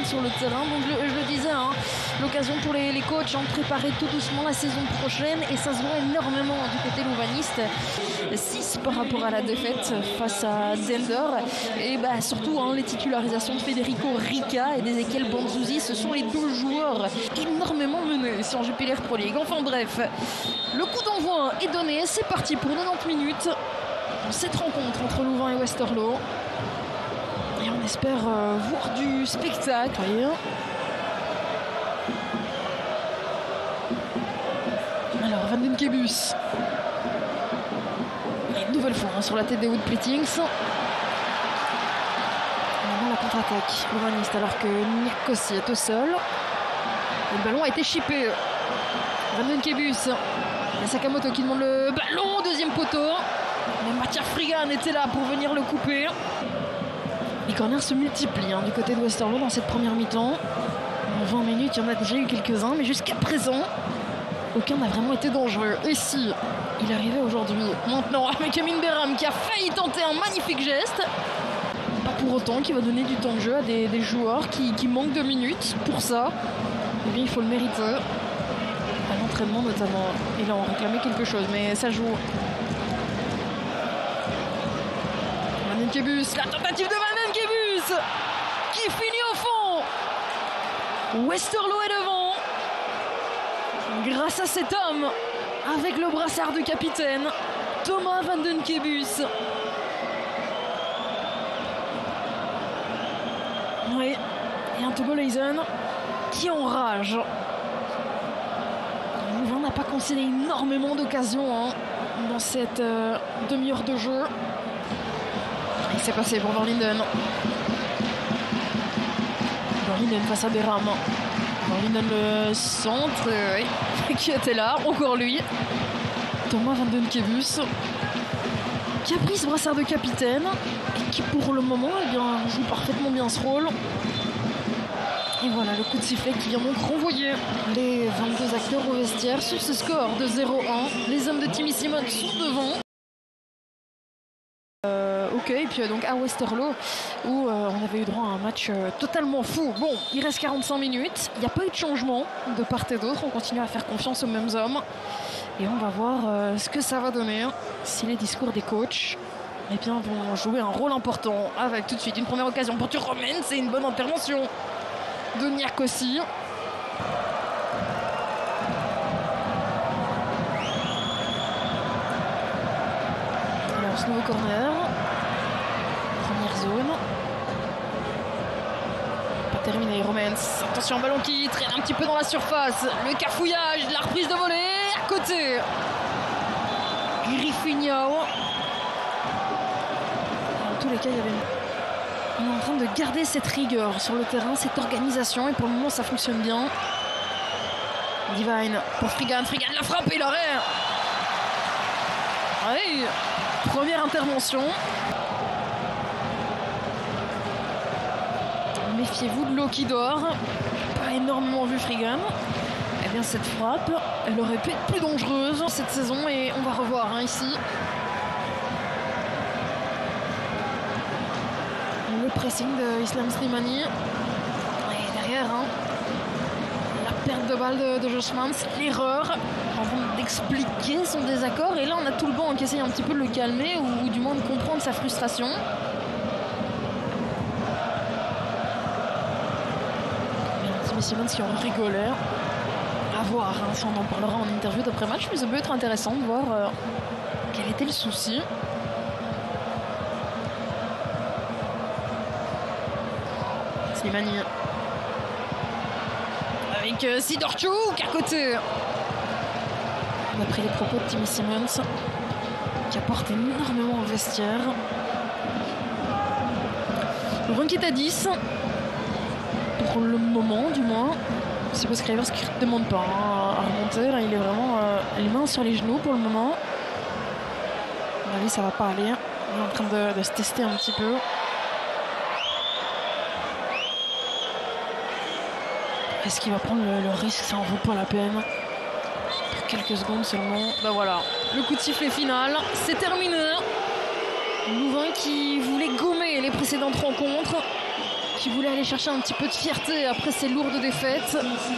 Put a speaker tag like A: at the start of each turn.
A: sur le terrain. Donc je le disais, hein, l'occasion pour les coachs de préparer tout doucement la saison prochaine, et ça se voit énormément du côté louvaniste. 6 par rapport à la défaite face à Zender, et surtout les titularisations de Federico Rica et d'Ezequiel Banzuzi, ce sont les 2 joueurs énormément menés sur Jupiler Pro League. Enfin bref, le coup d'envoi est donné, c'est parti pour 90 minutes dans cette rencontre entre Louvain et Westerlo. Et on espère voir du spectacle. Alors, Van den Kebus. Une nouvelle fois sur la tête des Wood Plittings. Maintenant la contre-attaque louvaniste alors que Nirkosi est au sol. Le ballon a été chippé. Van den Kebus. Il y a Sakamoto qui demande le ballon, deuxième poteau. Mais Mathias Frigan était là pour venir le couper. Les corners se multiplient du côté de Westerlo dans cette première mi-temps. En 20 minutes, il y en a déjà eu quelques-uns, mais jusqu'à présent, aucun n'a vraiment été dangereux. Et si il arrivait aujourd'hui, maintenant, avec Amin Beram qui a failli tenter un magnifique geste, pas pour autant qu'il va donner du temps de jeu à des joueurs qui manquent de minutes pour ça. Eh bien, il faut le mériter. À l'entraînement notamment. Et là, on réclamait quelque chose, mais ça joue. Van den Kebus, la tentative de Van den Kebus qui finit au fond. Westerlo est devant grâce à cet homme avec le brassard de capitaine, Thomas Van den Kebus. Oui, et un Togo Leisen qui enrage. Louvain n'a pas concédé énormément d'occasions dans cette demi-heure de jeu. Il s'est passé pour Van Linden. Van Linden face à Beram. Van Linden le centre, qui était là, encore lui. Thomas Van den Kebus, qui a pris ce brassard de capitaine et qui pour le moment joue parfaitement bien ce rôle. Et voilà le coup de sifflet qui vient donc renvoyer les 22 acteurs au vestiaire sur ce score de 0-1. Les hommes de Timmy Simon sont devant. Et puis donc à Westerlo où on avait eu droit à un match totalement fou. Bon, il reste 45 minutes, il n'y a pas eu de changement de part et d'autre, on continue à faire confiance aux mêmes hommes et on va voir ce que ça va donner si les discours des coachs vont jouer un rôle important. Avec tout de suite une première occasion pour Turomen, c'est une bonne intervention de Nirkosi. Alors ce nouveau corner, première zone, pas terminé. Romans, attention, ballon qui traîne un petit peu dans la surface, le cafouillage, la reprise de volée à côté. Griffinho. Dans tous les cas, on est en train de garder cette rigueur sur le terrain, cette organisation, et pour le moment ça fonctionne bien. Divine pour Frigan, Frigan la frappe et l'arrêt. Oui, première intervention. Méfiez-vous de l'eau qui dort. Pas énormément vu Frigan. Eh bien cette frappe, elle aurait pu être plus dangereuse cette saison et on va revoir ici. Le pressing de Islam Slimani. Et derrière, la perte de balle de Josh Mans, l'erreur, en train d'expliquer son désaccord. Et là, on a tout le banc qui essaye un petit peu de le calmer ou du moins de comprendre sa frustration. Timmy Simons qui en rigolait. À voir, si on en parlera en interview d'après-match, mais ça peut être intéressant de voir quel était le souci. Slimani avec Sidorchuk à côté. D'après les propos de Timmy Simons, qui apporte énormément au vestiaire. Le run qui est à 10 pour le moment du moins. C'est parce que Rivers qui ne demande pas à remonter. Là, il est vraiment les mains sur les genoux pour le moment. À mon avis, ça va pas aller. Il est en train de se tester un petit peu. Est-ce qu'il va prendre le risque? Ça en vaut pas la peine. Pour quelques secondes seulement. Ben voilà, le coup de sifflet final, c'est terminé. Louvain qui voulait gommer les précédentes rencontres, qui voulait aller chercher un petit peu de fierté après ces lourdes défaites.